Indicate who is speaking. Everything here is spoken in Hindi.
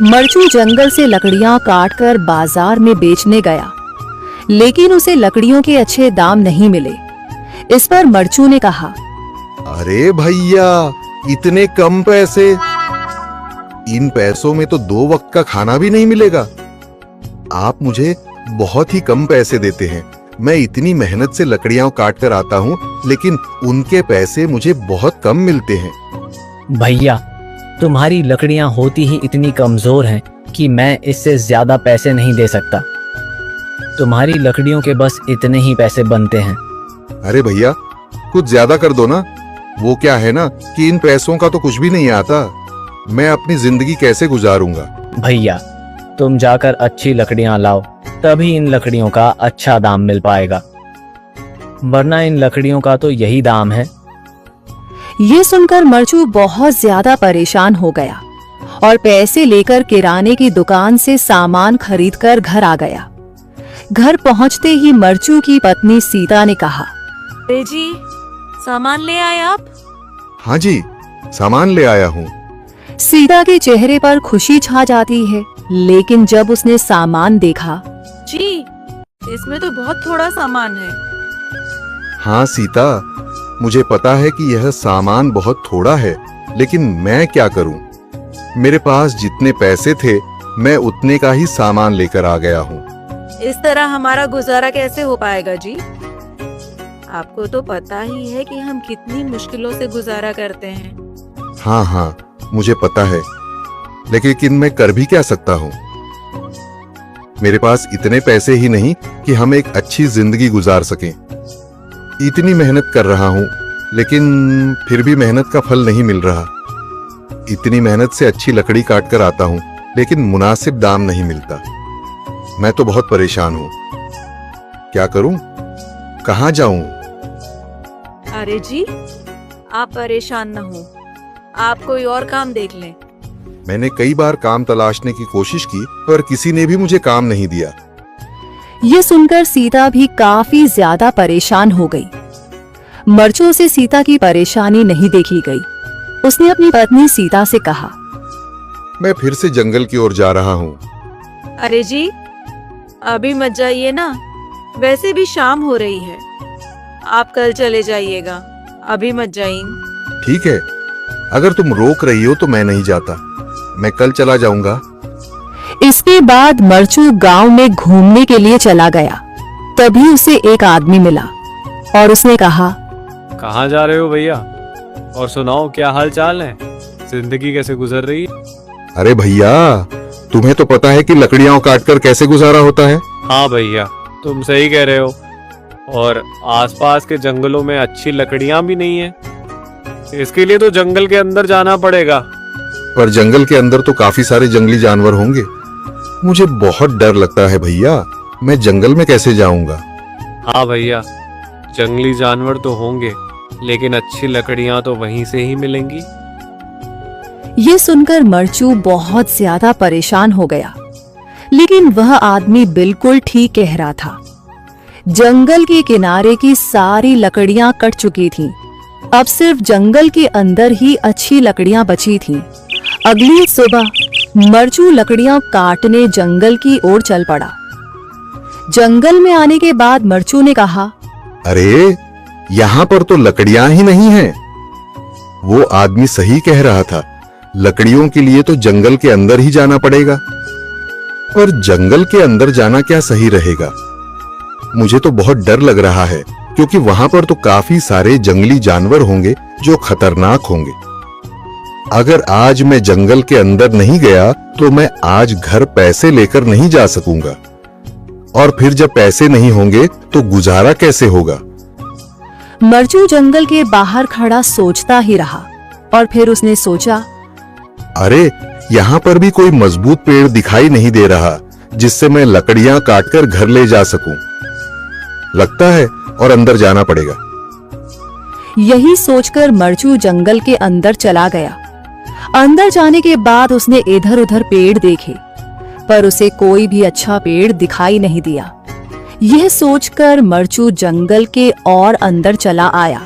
Speaker 1: मरचू जंगल से लकड़ियां काटकर बाजार में बेचने गया, लेकिन उसे लकड़ियों के अच्छे दाम नहीं मिले। इस पर मरचू ने कहा,
Speaker 2: अरे भैया, इतने कम पैसे? इन पैसों में तो 2 वक्त का खाना भी नहीं मिलेगा। आप मुझे बहुत ही कम पैसे देते हैं। मैं इतनी मेहनत से लकड़ियां काट कर आता हूँ, लेकिन उनके पैसे मुझे बहुत कम मिलते हैं।
Speaker 3: भैया, तुम्हारी लकड़ियां होती ही इतनी कमजोर हैं कि मैं इससे ज्यादा पैसे नहीं दे सकता। तुम्हारी लकड़ियों के बस इतने ही पैसे बनते हैं।
Speaker 2: अरे भैया, कुछ ज्यादा कर दो ना। वो क्या है ना कि इन पैसों का तो कुछ भी नहीं आता। मैं अपनी जिंदगी कैसे गुजारूंगा?
Speaker 3: भैया, तुम जाकर अच्छी लकड़ियां लाओ, तभी इन लकड़ियों का अच्छा दाम मिल पाएगा, वरना इन लकड़ियों का तो यही दाम है।
Speaker 1: ये सुनकर मरचू बहुत ज्यादा परेशान हो गया और पैसे लेकर किराने की दुकान से सामान खरीदकर घर आ गया। घर पहुंचते ही मरचू की पत्नी सीता ने कहा,
Speaker 4: अरे जी, सामान ले आए आप?
Speaker 2: हाँ जी, सामान ले आया हूँ।
Speaker 1: सीता के चेहरे पर खुशी छा जाती है, लेकिन जब उसने सामान देखा,
Speaker 4: जी, इसमें तो बहुत थोड़ा सामान है।
Speaker 2: हाँ सीता, मुझे पता है कि यह सामान बहुत थोड़ा है, लेकिन मैं क्या करूं? मेरे पास जितने पैसे थे, मैं उतने का ही सामान लेकर आ गया हूँ।
Speaker 4: इस तरह हमारा गुजारा कैसे हो पाएगा जी? आपको तो पता ही है कि हम कितनी मुश्किलों से गुजारा करते हैं।
Speaker 2: हाँ हाँ, मुझे पता है, लेकिन मैं कर भी क्या सकता हूँ? मेरे पास इतने पैसे ही नहीं कि हम एक अच्छी जिंदगी गुजार सकें। इतनी मेहनत कर रहा हूँ, लेकिन फिर भी मेहनत का फल नहीं मिल रहा। इतनी मेहनत से अच्छी लकड़ी काट कर आता हूँ, लेकिन मुनासिब दाम नहीं मिलता। मैं तो बहुत परेशान हूँ। क्या करूँ? कहाँ जाऊँ?
Speaker 4: अरे जी, आप परेशान न हो, आप कोई और काम देख लें।
Speaker 2: मैंने कई बार काम तलाशने की कोशिश की, पर किसी ने भी मुझे काम नहीं दिया।
Speaker 1: ये सुनकर सीता भी काफी ज्यादा परेशान हो गई। मरचू से सीता की परेशानी नहीं देखी गई। उसने अपनी पत्नी सीता से कहा,
Speaker 2: मैं फिर से जंगल की ओर जा रहा हूँ।
Speaker 4: अरे जी, अभी मत जाइए ना, वैसे भी शाम हो रही है। आप कल चले जाइएगा, अभी मत जाइए।
Speaker 2: ठीक है, अगर तुम रोक रही हो तो मैं नहीं जाता। मैं कल चला जाऊंगा।
Speaker 1: इसके बाद मरचू गांव में घूमने के लिए चला गया। तभी उसे एक आदमी मिला और उसने कहा,
Speaker 5: कहाँ जा रहे हो भैया? और सुनाओ, क्या हाल चाल है? जिंदगी कैसे गुजर रही है?
Speaker 2: अरे भैया, तुम्हें तो पता है कि लकड़ियां काटकर कैसे गुजारा होता है।
Speaker 5: हाँ भैया, तुम सही कह रहे हो। और आसपास के जंगलों में अच्छी लकड़ियां भी नहीं है। इसके लिए तो जंगल के अंदर जाना पड़ेगा।
Speaker 2: पर जंगल के अंदर तो काफी सारे जंगली जानवर होंगे। मुझे बहुत डर लगता है भैया, मैं जंगल में कैसे जाऊंगा?
Speaker 5: हाँ भैया, जंगली जानवर तो होंगे, लेकिन अच्छी लकड़ियां तो वहीं से ही मिलेंगी।
Speaker 1: ये सुनकर मरचू बहुत ज्यादा परेशान हो गया, लेकिन वह आदमी बिल्कुल ठीक कह रहा था। जंगल के किनारे की सारी लकड़ियां कट चुकी थीं। अब सिर्फ जंगल के अंदर ही अच्छी लकड़ियां बची थीं। अगली सुबह मरचू लकड़ियां काटने जंगल की ओर चल पड़ा। जंगल में आने के बाद मरचू ने कहा,
Speaker 2: अरे, यहाँ पर तो लकड़ियां ही नहीं हैं। वो आदमी सही कह रहा था, लकड़ियों के लिए तो जंगल के अंदर ही जाना पड़ेगा। और जंगल के अंदर जाना क्या सही रहेगा? मुझे तो बहुत डर लग रहा है, क्योंकि वहां पर तो काफी सारे जंगली जानवर होंगे जो खतरनाक होंगे। अगर आज मैं जंगल के अंदर नहीं गया तो मैं आज घर पैसे लेकर नहीं जा सकूंगा, और फिर जब पैसे नहीं होंगे तो गुजारा कैसे होगा?
Speaker 1: मरचू जंगल के बाहर खड़ा सोचता ही रहा और फिर उसने सोचा,
Speaker 2: अरे, यहाँ पर भी कोई मजबूत पेड़ दिखाई नहीं दे रहा जिससे मैं लकड़ियां काटकर घर ले जा सकूं। लगता है और अंदर जाना पड़ेगा।
Speaker 1: यही सोचकर मरचू जंगल के अंदर चला गया। अंदर जाने के बाद उसने इधर उधर पेड़ देखे, पर उसे कोई भी अच्छा पेड़ दिखाई नहीं दिया। यह सोचकर मरचू जंगल के और अंदर चला आया।